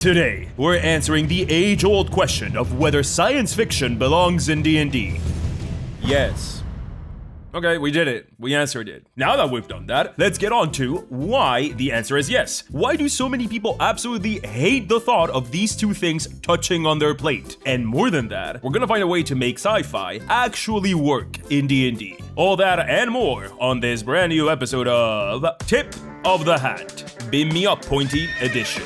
Today, we're answering the age-old question of whether science fiction belongs in D&D. Yes. Okay, we did it. We answered it. Now that we've done that, let's get on to why the answer is yes. Why do so many people absolutely hate the thought of these two things touching on their plate? And more than that, we're gonna find a way to make sci-fi actually work in D&D. All that and more on this brand new episode of Tip of the Hat. Beam me up, Pointy edition.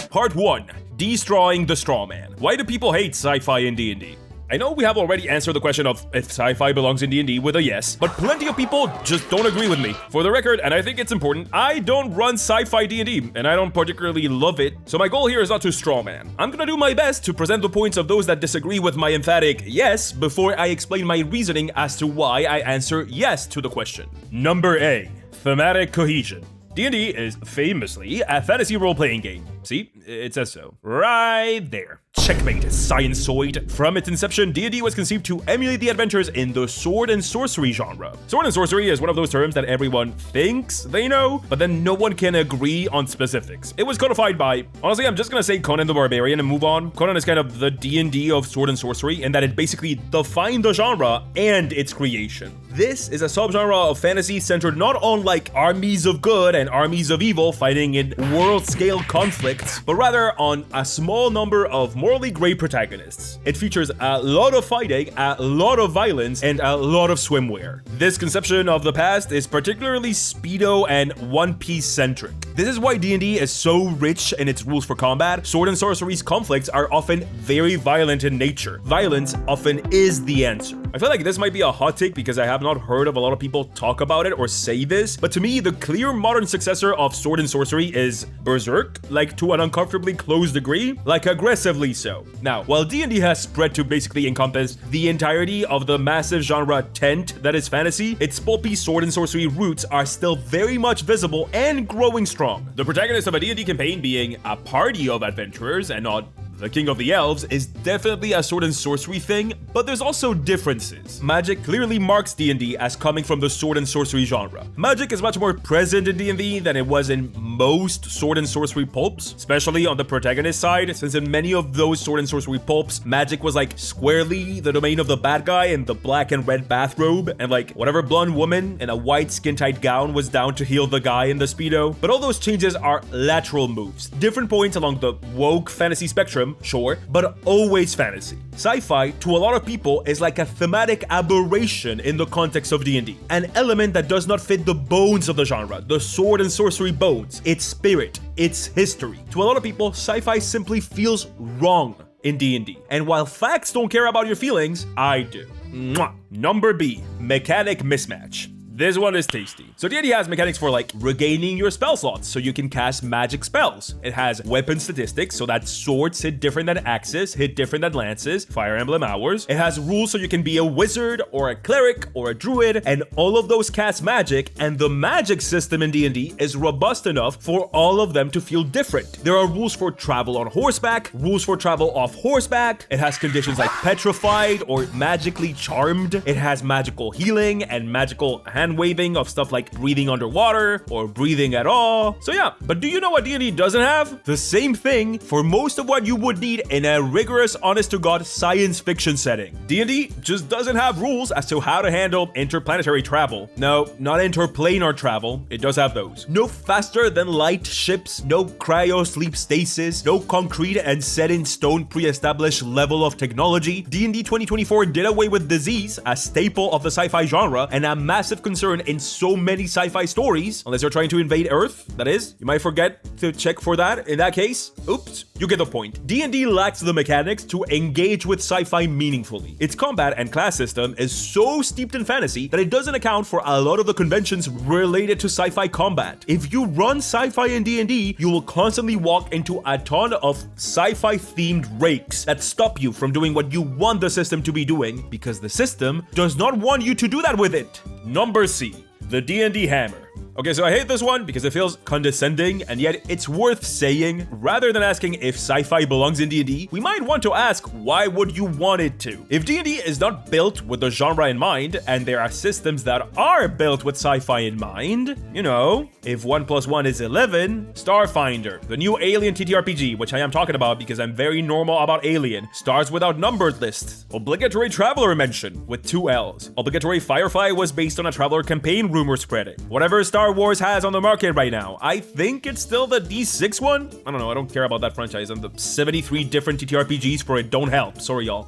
Part 1. Destroying the straw man. Why do people hate sci-fi in D&D? I know we have already answered the question of if sci-fi belongs in D&D with a yes, but plenty of people just don't agree with me. For the record, and I think it's important, I don't run sci-fi D&D, and I don't particularly love it, so my goal here is not to strawman. I'm gonna do my best to present the points of those that disagree with my emphatic yes before I explain my reasoning as to why I answer yes to the question. Number A. Thematic cohesion. D&D is famously a fantasy role-playing game. See? It says so. Right there. Checkmate, scienceoid. From its inception, D&D was conceived to emulate the adventures in the sword and sorcery genre. Sword and sorcery is one of those terms that everyone thinks they know, but then no one can agree on specifics. It was codified by, honestly, I'm just gonna say Conan the Barbarian and move on. Conan is kind of the D&D of sword and sorcery in that it basically defined the genre and its creation. This is a subgenre of fantasy centered not on like armies of good and armies of evil fighting in world-scale conflicts, but rather on a small number of morally gray protagonists. It features a lot of fighting, a lot of violence, and a lot of swimwear. This conception of the past is particularly Speedo and One Piece centric. This is why D&D is so rich in its rules for combat. Sword and sorcery's conflicts are often very violent in nature. Violence often is the answer. I feel like this might be a hot take because I have not heard of a lot of people talk about it or say this, but to me, the clear modern successor of sword and sorcery is Berserk, like to an uncomfortably close degree, like aggressively so. Now, while D&D has spread to basically encompass the entirety of the massive genre tent that is fantasy, its pulpy sword and sorcery roots are still very much visible and growing strong. The protagonist of a D&D campaign being a party of adventurers and not the King of the Elves is definitely a sword and sorcery thing, but there's also differences. Magic clearly marks D&D as coming from the sword and sorcery genre. Magic is much more present in D&D than it was in most sword and sorcery pulps, especially on the protagonist side, since in many of those sword and sorcery pulps, magic was like squarely the domain of the bad guy in the black and red bathrobe, and like whatever blonde woman in a white skin-tight gown was down to heal the guy in the Speedo. But all those changes are lateral moves, different points along the woke fantasy spectrum, sure, but always fantasy. Sci-fi, to a lot of people, is like a thematic aberration in the context of D&D. An element that does not fit the bones of the genre, the sword and sorcery bones, its spirit, its history. To a lot of people, sci-fi simply feels wrong in D&D. And while facts don't care about your feelings, I do. Mwah. Number B, mechanic mismatch. This one is tasty. So D&D has mechanics for like regaining your spell slots so you can cast magic spells. It has weapon statistics so that swords hit different than axes, hit different than lances, Fire Emblem hours. It has rules so you can be a wizard or a cleric or a druid, and all of those cast magic, and the magic system in D&D is robust enough for all of them to feel different. There are rules for travel on horseback, rules for travel off horseback. It has conditions like petrified or magically charmed. It has magical healing and magical hand waving of stuff like breathing underwater or breathing at all. So yeah, but do you know what D&D doesn't have? The same thing for most of what you would need in a rigorous, honest-to-God science fiction setting. D&D just doesn't have rules as to how to handle interplanetary travel. No, not interplanar travel. It does have those. No faster than light ships, no cryo sleep stasis, no concrete and set in stone pre-established level of technology. D&D 2024 did away with disease, a staple of the sci-fi genre, and a massive concern in so many sci-fi stories, unless you're trying to invade Earth, that is. You might forget to check for that. In that case, oops, you get the point. D&D lacks the mechanics to engage with sci-fi meaningfully. Its combat and class system is so steeped in fantasy that it doesn't account for a lot of the conventions related to sci-fi combat. If you run sci-fi in D&D, you will constantly walk into a ton of sci-fi themed rakes that stop you from doing what you want the system to be doing because the system does not want you to do that with it. Number C, the D&D hammer. Okay, so I hate this one because it feels condescending, and yet it's worth saying. Rather than asking if sci-fi belongs in D&D, we might want to ask, why would you want it to? If D&D is not built with the genre in mind, and there are systems that are built with sci-fi in mind, you know, if 1 + 1 is 11, Starfinder, the new Alien TTRPG, which I am talking about because I'm very normal about Alien, stars without numbered lists. Obligatory Traveler mention with 2 L's. Obligatory Firefly was based on a Traveler campaign rumor spreading. Whatever Star Wars has on the market right now, I think it's still the D6 one? I don't know, I don't care about that franchise, and the 73 different TTRPGs for it don't help. Sorry, y'all.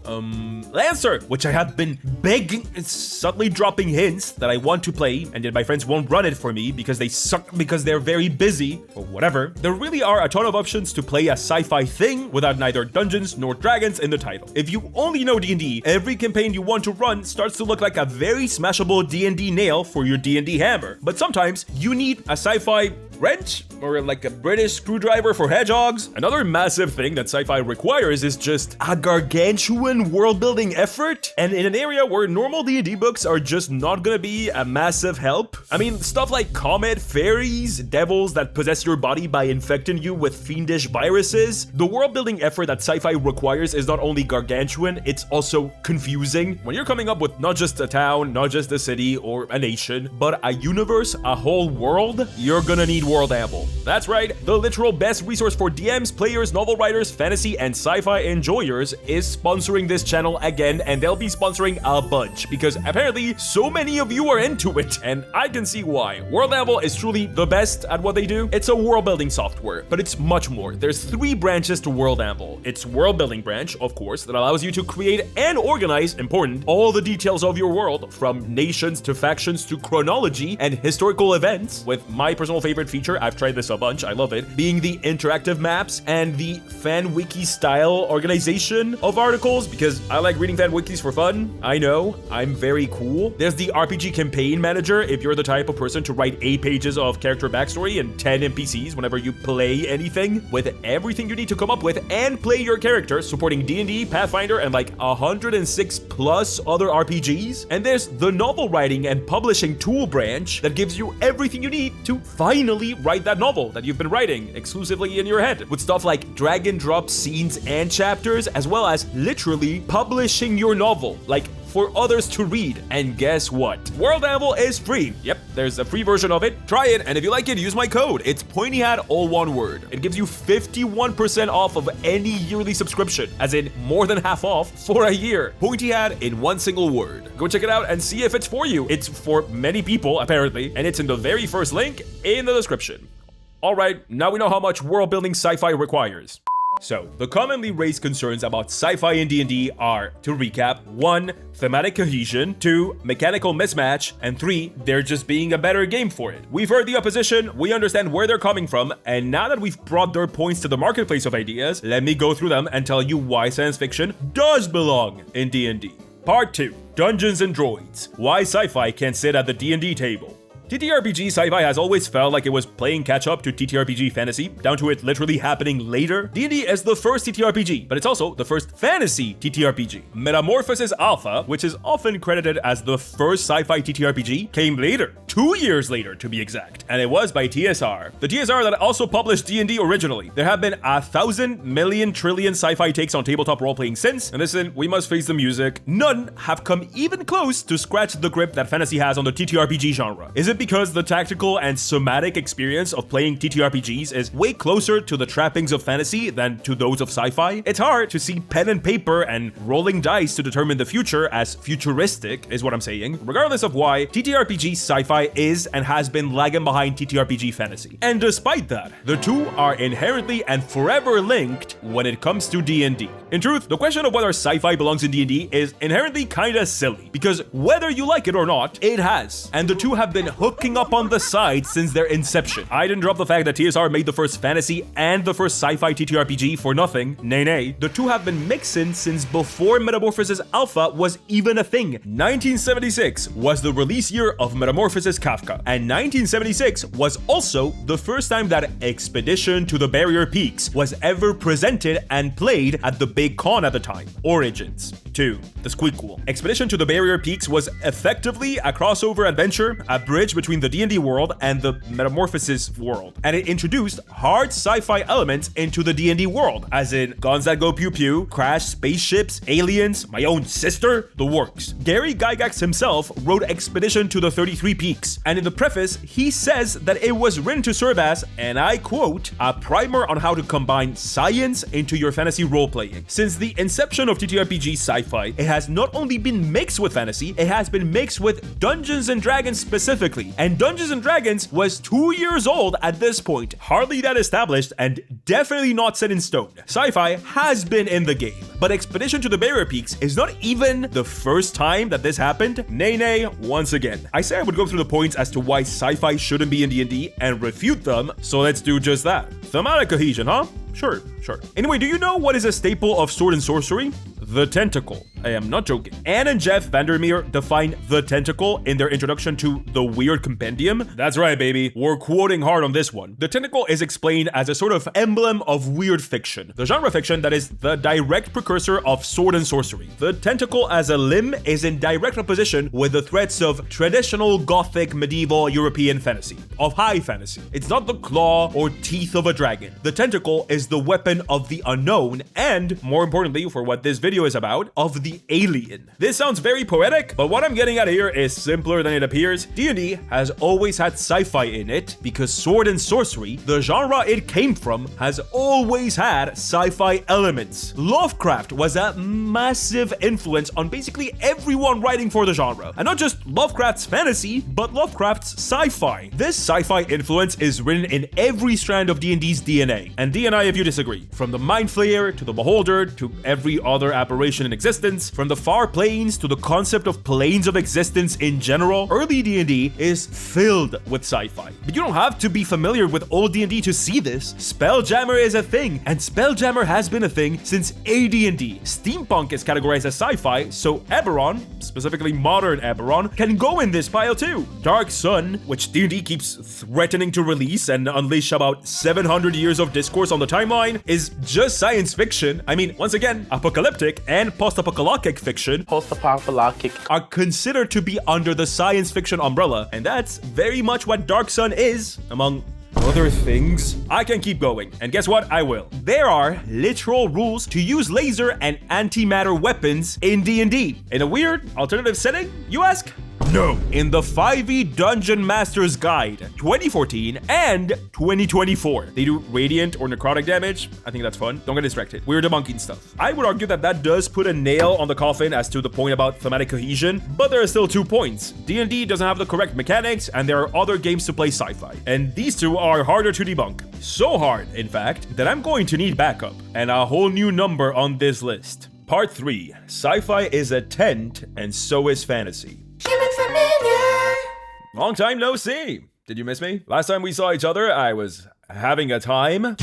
Lancer, which I have been begging, it's subtly dropping hints that I want to play, and yet my friends won't run it for me because they suck because they're very busy, or whatever. There really are a ton of options to play a sci-fi thing without neither dungeons nor dragons in the title. If you only know D&D, every campaign you want to run starts to look like a very smashable D&D nail for your D&D hammer. But sometimes you need a sci-fi wrench or like a British screwdriver for hedgehogs. Another massive thing that sci-fi requires is just a gargantuan world building effort, and in an area where normal D&D books are just not gonna be a massive help. I mean, stuff like comet, fairies, devils that possess your body by infecting you with fiendish viruses. The world building effort that sci-fi requires is not only gargantuan, it's also confusing. When you're coming up with not just a town, not just a city or a nation, but a universe, a whole world, you're gonna need World&D. That's right, the literal best resource for DMs, players, novel writers, fantasy, and sci-fi enjoyers is sponsoring this channel again, and they'll be sponsoring a bunch because apparently so many of you are into it, and I can see why. World&D is truly the best at what they do. It's a world building software, but it's much more. There's 3 branches to World&D. It's world building branch, of course, that allows you to create and organize, important, all the details of your world, from nations to factions to chronology and historical events, with my personal favorite feature, I've tried this a bunch, I love it, being the interactive maps and the fan wiki style organization of articles, because I like reading fan wikis for fun. I know, I'm very cool. There's the RPG campaign manager if you're the type of person to write 8 pages of character backstory and 10 NPCs whenever you play anything, with everything you need to come up with and play your character, supporting D&D, Pathfinder, and like 106 plus other RPGs. And there's the novel writing and publishing tool branch that gives you everything you need to finally write that novel that you've been writing exclusively in your head, with stuff like drag and drop scenes and chapters, as well as literally publishing your novel, like for others to read. And guess what? World&D is free. Yep, there's a free version of it. Try it, and if you like it, use my code. It's PointyHat, all one word. It gives you 51% off of any yearly subscription, as in more than half off for a year. PointyHat in one single word. Go check it out and see if it's for you. It's for many people, apparently, and it's in the very first link in the description. All right, now we know how much world building sci-fi requires. So, the commonly raised concerns about sci-fi in D&D are, to recap, 1. Thematic cohesion, 2. Mechanical mismatch, and 3. There just being a better game for it. We've heard the opposition, we understand where they're coming from, and now that we've brought their points to the marketplace of ideas, let me go through them and tell you why science fiction does belong in D&D. Part 2. Dungeons and Droids. Why sci-fi can't sit at the D&D table. TTRPG sci-fi has always felt like it was playing catch-up to TTRPG fantasy, down to it literally happening later. D&D is the first TTRPG, but it's also the first fantasy TTRPG. Metamorphosis Alpha, which is often credited as the first sci-fi TTRPG, came later, 2 years later to be exact, and it was by TSR. The TSR that also published D&D originally. There have been 1,000 million trillion sci-fi takes on tabletop role-playing since, and listen, we must face the music. None have come even close to scratch the grip that fantasy has on the TTRPG genre. Is it because the tactical and somatic experience of playing TTRPGs is way closer to the trappings of fantasy than to those of sci-fi? It's hard to see pen and paper and rolling dice to determine the future as futuristic, is what I'm saying, regardless of why TTRPG sci-fi is and has been lagging behind TTRPG fantasy. And despite that, the two are inherently and forever linked when it comes to D&D. In truth, the question of whether sci-fi belongs in D&D is inherently kinda silly, because whether you like it or not, it has. And the two have been hooking up on the side since their inception. I didn't drop the fact that TSR made the first fantasy and the first sci-fi TTRPG for nothing. Nay. The two have been mixing since before Metamorphosis Alpha was even a thing. 1976 was the release year of Metamorphosis Kafka, and 1976 was also the first time that Expedition to the Barrier Peaks was ever presented and played at the big con at the time, Origins. 2. The Squeakquel. Expedition to the Barrier Peaks was effectively a crossover adventure, a bridge bridge between the D&D world and the Metamorphosis world, and it introduced hard sci-fi elements into the D&D world, as in guns that go pew pew, crash spaceships, aliens, my own sister, the works. Gary Gygax himself wrote Expedition to the 33 Peaks, and in the preface, he says that it was written to serve as, and I quote, a primer on how to combine science into your fantasy role-playing. Since the inception of TTRPG sci-fi, it has not only been mixed with fantasy, it has been mixed with Dungeons and Dragons specifically, and Dungeons and Dragons was 2 years old at this point, hardly that established and definitely not set in stone. Sci-fi has been in the game, but Expedition to the Barrier Peaks is not even the first time that this happened. Nay, once again. I said I would go through the points as to why sci-fi shouldn't be in D&D and refute them, so let's do just that. Thematic cohesion, huh? Sure. Anyway, do you know what is a staple of sword and sorcery? The tentacle. I am not joking. Anne and Jeff Vandermeer define the tentacle in their introduction to The Weird Compendium. That's right, baby. We're quoting hard on this one. The tentacle is explained as a sort of emblem of weird fiction, the genre fiction that is the direct precursor of sword and sorcery. The tentacle as a limb is in direct opposition with the threats of traditional Gothic medieval European fantasy, of high fantasy. It's not the claw or teeth of a dragon. The tentacle is the weapon of the unknown and, more importantly for what this video is about, of the alien. This sounds very poetic, but what I'm getting at here is simpler than it appears. D&D has always had sci-fi in it because sword and sorcery, the genre it came from, has always had sci-fi elements. Lovecraft was a massive influence on basically everyone writing for the genre, and not just Lovecraft's fantasy, but Lovecraft's sci-fi. This sci-fi influence is written in every strand of D&D's DNA, and D&I if you disagree. From the Mind Flayer to the Beholder to every other aberration in existence, from the far planes to the concept of planes of existence in general, early D&D is filled with sci-fi. But you don't have to be familiar with old D&D to see this. Spelljammer is a thing, and Spelljammer has been a thing since AD&D. Steampunk is categorized as sci-fi, so Eberron, specifically modern Eberron, can go in this pile too. Dark Sun, which D&D keeps threatening to release and unleash about 700 years of discourse on the timeline, is just science fiction. I mean, once again, apocalyptic and post-apocalyptic fiction are considered to be under the science fiction umbrella, and that's very much what Dark Sun is, among other things. I can keep going, and guess what? I will. There are literal rules to use laser and antimatter weapons in D&D. In a weird alternative setting, you ask? No. In the 5e Dungeon Master's Guide 2014 and 2024, they do radiant or necrotic damage. I think that's fun. Don't get distracted. We're debunking stuff. I would argue that does put a nail on the coffin as to the point about thematic cohesion, but there are still 2 points. D&D doesn't have the correct mechanics, and there are other games to play sci-fi, and these 2 are harder to debunk. So hard, in fact, that I'm going to need backup, and a whole new number on this list. Part 3. Sci-fi is a tent, and so is fantasy. Long time no see. Did you miss me? Last time we saw each other, I was having a time.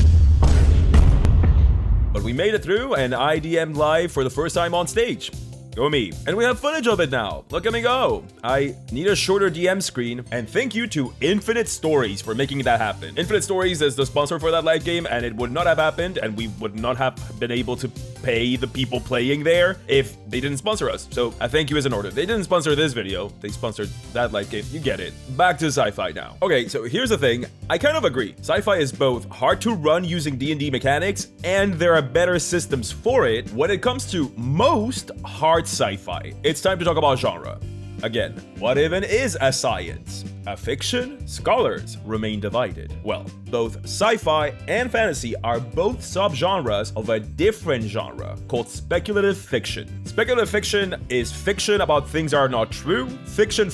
But we made it through, and I DM'd live for the first time on stage. Go me. And we have footage of it now. Look at me go. I need a shorter DM screen, and thank you to Infinite Stories for making that happen. Infinite Stories is the sponsor for that live game, and it would not have happened, and we would not have been able to pay the people playing there if they didn't sponsor us. So I thank you as an order. They didn't sponsor this video. They sponsored that live game. You get it. Back to sci-fi now. Okay, so here's the thing. I kind of agree. Sci-fi is both hard to run using D&D mechanics, and there are better systems for it when it comes to most hard sci-fi. It's time to talk about genre. Again, what even is a science? A fiction? Scholars remain divided. Well, both sci-fi and fantasy are both subgenres of a different genre called speculative fiction. Speculative fiction is fiction about things that are not true. Fiction,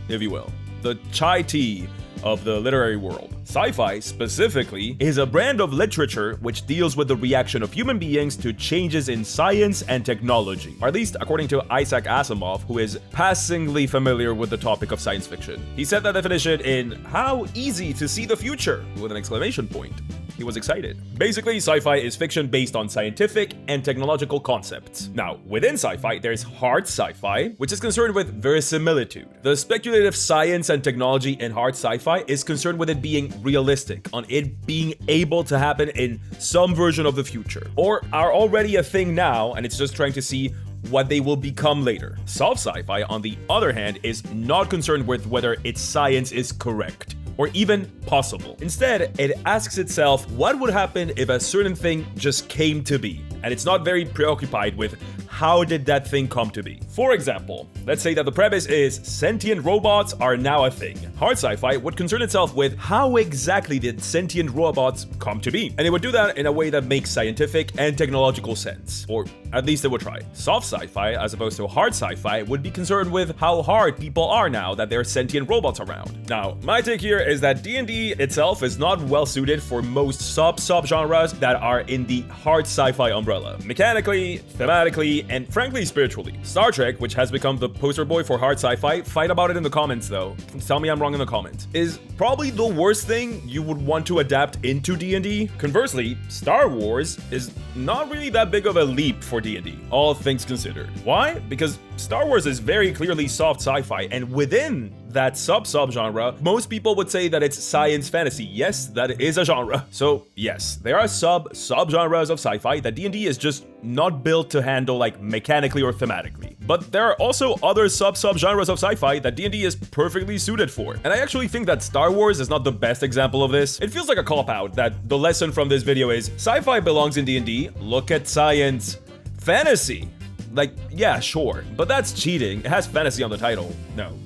if you will. The chai tea of the literary world. Sci-fi, specifically, is a brand of literature which deals with the reaction of human beings to changes in science and technology, or at least according to Isaac Asimov, who is passingly familiar with the topic of science fiction. He said that definition in How Easy to See the Future, with an exclamation point. He was excited. Basically, sci-fi is fiction based on scientific and technological concepts. Now, within sci-fi, there's hard sci-fi, which is concerned with verisimilitude. The speculative science and technology in hard sci-fi is concerned with it being realistic, on it being able to happen in some version of the future, or are already a thing now, and it's just trying to see what they will become later. Soft sci-fi, on the other hand, is not concerned with whether its science is correct or even possible. Instead, it asks itself what would happen if a certain thing just came to be, and it's not very preoccupied with how did that thing come to be. For example, let's say that the premise is sentient robots are now a thing. Hard sci-fi would concern itself with how exactly did sentient robots come to be, and it would do that in a way that makes scientific and technological sense, or at least it would try. Soft sci-fi, as opposed to hard sci-fi, would be concerned with how hard people are now that there are sentient robots around. Now, my take here is that D&D itself is not well suited for most sub-genres that are in the hard sci-fi umbrella. Mechanically, thematically, and frankly spiritually. Star Trek, which has become the poster boy for hard sci-fi, fight about it in the comments though. Tell me I'm wrong in the comments. Is probably the worst thing you would want to adapt into D&D. Conversely, Star Wars is not really that big of a leap for D&D, all things considered. Why? Because Star Wars is very clearly soft sci-fi, and within that sub-genre, most people would say that it's science fantasy. Yes, that is a genre. So yes, there are sub-genres of sci-fi that D&D is just not built to handle like mechanically or thematically. But there are also other sub-genres of sci-fi that D&D is perfectly suited for. And I actually think that Star Wars is not the best example of this. It feels like a cop-out that the lesson from this video is sci-fi belongs in D&D, look at science. Fantasy, like, yeah, sure, but that's cheating. It has fantasy on the title. No.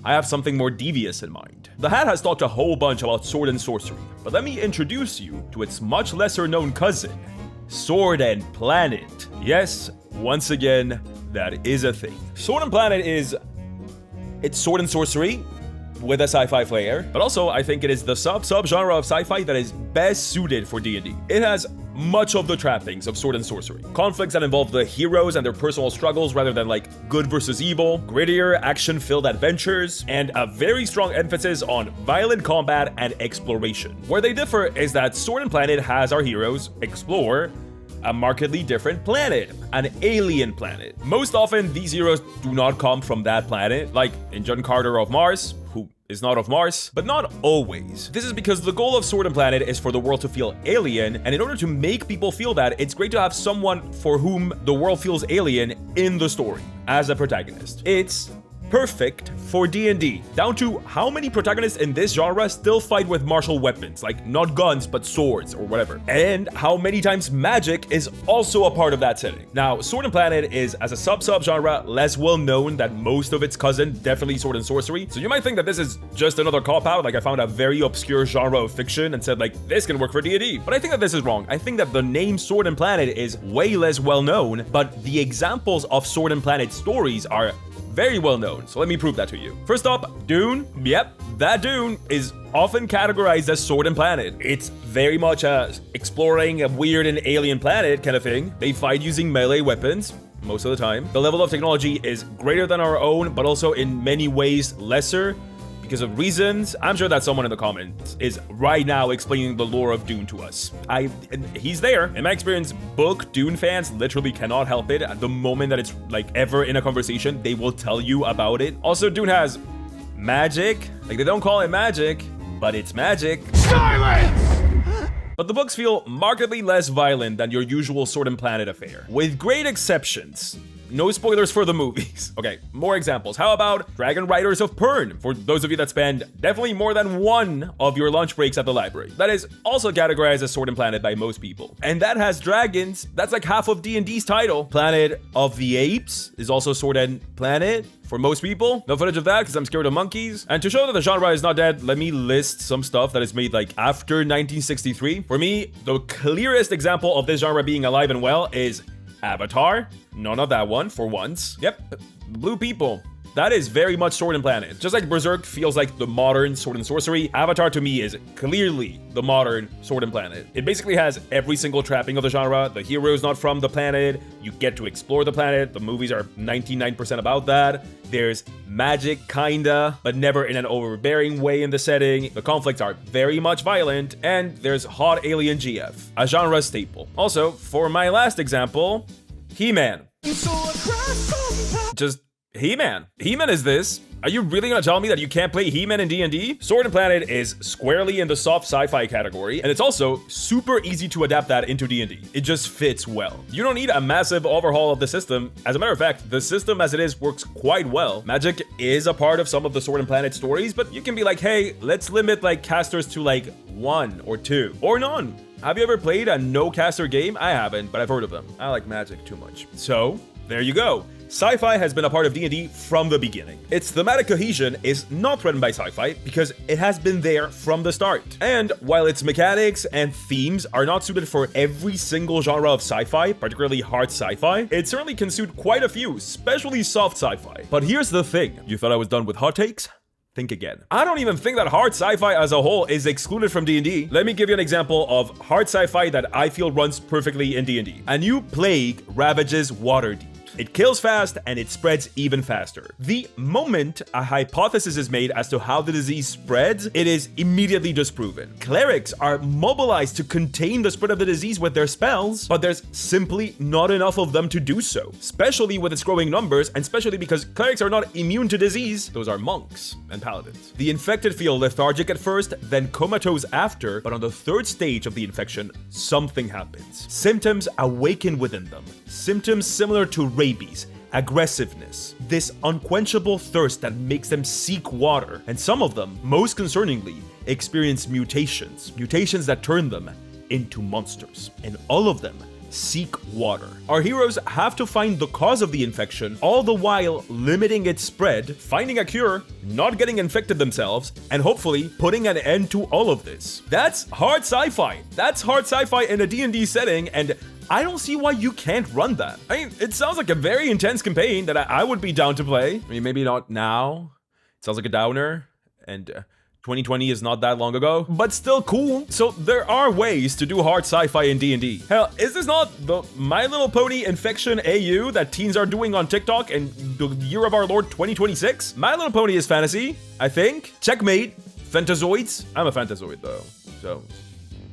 I have something more devious in mind. The Hat has talked a whole bunch about sword and sorcery, but let me introduce you to its much lesser known cousin, Sword and Planet. Yes, once again, that is a thing. Sword and Planet it's sword and sorcery with a sci-fi flair, but also I think it is the sub-genre of sci-fi that is best suited for D&D. It has much of the trappings of sword and sorcery. Conflicts that involve the heroes and their personal struggles rather than like good versus evil, grittier, action-filled adventures, and a very strong emphasis on violent combat and exploration. Where they differ is that Sword and Planet has our heroes explore a markedly different planet, an alien planet. Most often, these heroes do not come from that planet, like in John Carter of Mars, who is not of Mars, but not always. This is because the goal of Sword and Planet is for the world to feel alien, and in order to make people feel that, it's great to have someone for whom the world feels alien in the story as a protagonist. It's perfect for D&D, down to how many protagonists in this genre still fight with martial weapons, like not guns, but swords or whatever, and how many times magic is also a part of that setting. Now, Sword and Planet is, as a sub-genre, less well known than most of its cousin, definitely Sword and Sorcery, so you might think that this is just another cop-out, like I found a very obscure genre of fiction and said like, this can work for D&D, but I think that this is wrong. I think that the name Sword and Planet is way less well known, but the examples of Sword and Planet stories are very well known, so let me prove that to you. First up, Dune. Yep, that Dune is often categorized as Sword and Planet. It's very much exploring a weird and alien planet kind of thing. They fight using melee weapons most of the time. The level of technology is greater than our own, but also in many ways lesser because of reasons. I'm sure that someone in the comments is right now explaining the lore of Dune to us. He's there. In my experience, book Dune fans literally cannot help it. At the moment that it's like ever in a conversation, they will tell you about it. Also, Dune has magic. Like, they don't call it magic, but it's magic. Silence! But the books feel markedly less violent than your usual Sword and Planet affair, with great exceptions. No spoilers for the movies. Okay, more examples. How about Dragon Riders of Pern? For those of you that spend definitely more than one of your lunch breaks at the library. That is also categorized as Sword and Planet by most people. And that has dragons. That's like half of D&D's title. Planet of the Apes is also Sword and Planet for most people. No footage of that because I'm scared of monkeys. And to show that the genre is not dead, let me list some stuff that is made like after 1963. For me, the clearest example of this genre being alive and well is Avatar. None of that one for once. Yep, Blue People. That is very much Sword and Planet. Just like Berserk feels like the modern Sword and Sorcery, Avatar to me is clearly the modern Sword and Planet. It basically has every single trapping of the genre. The hero is not from the planet. You get to explore the planet. The movies are 99% about that. There's magic, kinda, but never in an overbearing way in the setting. The conflicts are very much violent, and there's hot alien GF, a genre staple. Also, for my last example, He-Man. Just He-Man. He-Man is this. Are you really gonna tell me that you can't play He-Man in D&D? Sword and Planet is squarely in the soft sci-fi category, and it's also super easy to adapt that into D&D. It just fits well. You don't need a massive overhaul of the system. As a matter of fact, the system as it is works quite well. Magic is a part of some of the Sword and Planet stories, but you can be like, hey, let's limit like casters to like 1 or 2 or none. Have you ever played a no-caster game? I haven't, but I've heard of them. I like Magic too much. So, there you go. Sci-fi has been a part of D&D from the beginning. Its thematic cohesion is not threatened by sci-fi because it has been there from the start. And while its mechanics and themes are not suited for every single genre of sci-fi, particularly hard sci-fi, it certainly can suit quite a few, especially soft sci-fi. But here's the thing. You thought I was done with hot takes? Think again. I don't even think that hard sci-fi as a whole is excluded from D&D. Let me give you an example of hard sci-fi that I feel runs perfectly in D&D. A new plague ravages Waterdeep. It kills fast and it spreads even faster. The moment a hypothesis is made as to how the disease spreads, it is immediately disproven. Clerics are mobilized to contain the spread of the disease with their spells, but there's simply not enough of them to do so, especially with its growing numbers, and especially because clerics are not immune to disease. Those are monks and paladins. The infected feel lethargic at first, then comatose after, but on the third stage of the infection, something happens. Symptoms awaken within them. Symptoms similar to rabies, aggressiveness, this unquenchable thirst that makes them seek water, and some of them, most concerningly, experience mutations that turn them into monsters, and all of them seek water. Our heroes have to find the cause of the infection, all the while limiting its spread, finding a cure, not getting infected themselves, and hopefully putting an end to all of this. That's hard sci-fi. That's hard sci-fi in a D&D setting, and I don't see why you can't run that. I mean, it sounds like a very intense campaign that I would be down to play. I mean, maybe not now. It sounds like a downer, and 2020 is not that long ago, but still cool. So there are ways to do hard sci-fi in D&D. Hell, is this not the My Little Pony infection AU that teens are doing on TikTok in the year of our Lord 2026? My Little Pony is fantasy, I think. Checkmate. Fantazoids. I'm a fantazoid though, so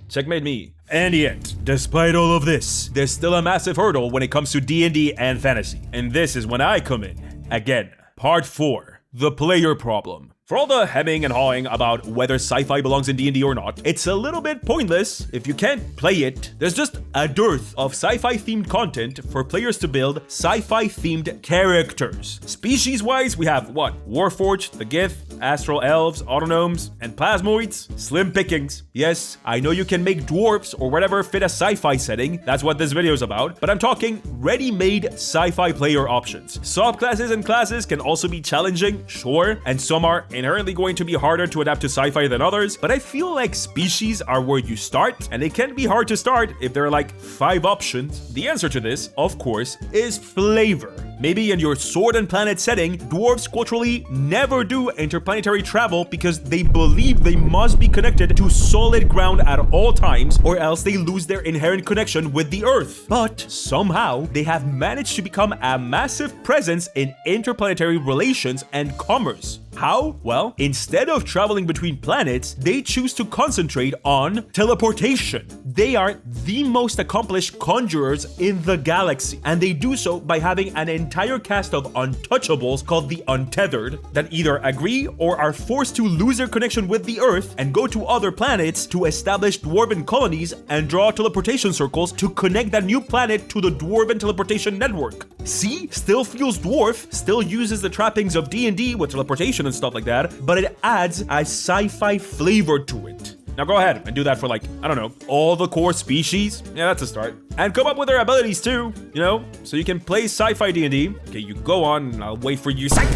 checkmate me. And yet, despite all of this, there's still a massive hurdle when it comes to D&D and fantasy. And this is when I come in. Again, part 4, the player problem. For all the hemming and hawing about whether sci-fi belongs in D&D or not, it's a little bit pointless if you can't play it. There's just a dearth of sci-fi themed content for players to build sci-fi themed characters. Species-wise, we have what? Warforged, the Gith, Astral Elves, Autonomes, and Plasmoids. Slim pickings. Yes, I know you can make dwarfs or whatever fit a sci-fi setting. That's what this video is about. But I'm talking ready-made sci-fi player options. Subclasses and classes can also be challenging, sure, and some are inherently going to be harder to adapt to sci-fi than others, but I feel like species are where you start, and it can be hard to start if there are like 5 options. The answer to this, of course, is flavor. Maybe in your Sword and Planet setting, dwarves culturally never do interplanetary travel because they believe they must be connected to solid ground at all times, or else they lose their inherent connection with the Earth. But somehow, they have managed to become a massive presence in interplanetary relations and commerce. How? Well, instead of traveling between planets, they choose to concentrate on teleportation. They are the most accomplished conjurers in the galaxy, and they do so by having an entire cast of untouchables called the Untethered that either agree or are forced to lose their connection with the Earth and go to other planets to establish dwarven colonies and draw teleportation circles to connect that new planet to the dwarven teleportation network. See? Still feels dwarf, still uses the trappings of D&D with teleportation and stuff like that, but it adds a sci-fi flavor to it. Now go ahead and do that for like, I don't know, all the core species. Yeah, that's a start. And come up with their abilities too, you know, so you can play sci-fi D&D. Okay, you go on and I'll wait for you. Psych!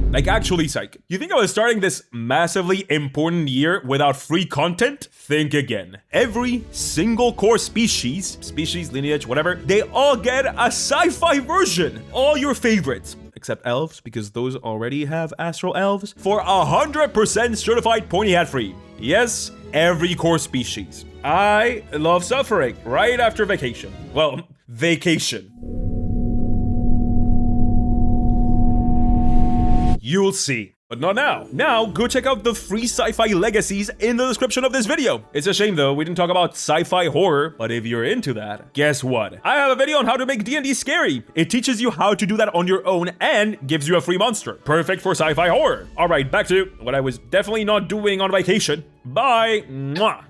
Like actually psych. You think I was starting this massively important year without free content? Think again. Every single core species, lineage, whatever, they all get a sci-fi version. All your favorites. Except elves, because those already have Astral Elves, for 100% certified pointy hat free. Yes, every core species. I love suffering right after vacation. Well, vacation. You'll see. But not now. Now, go check out the free sci-fi legacies in the description of this video. It's a shame though, we didn't talk about sci-fi horror, but if you're into that, guess what? I have a video on how to make D&D scary. It teaches you how to do that on your own and gives you a free monster. Perfect for sci-fi horror. All right, back to what I was definitely not doing on vacation. Bye. Mwah.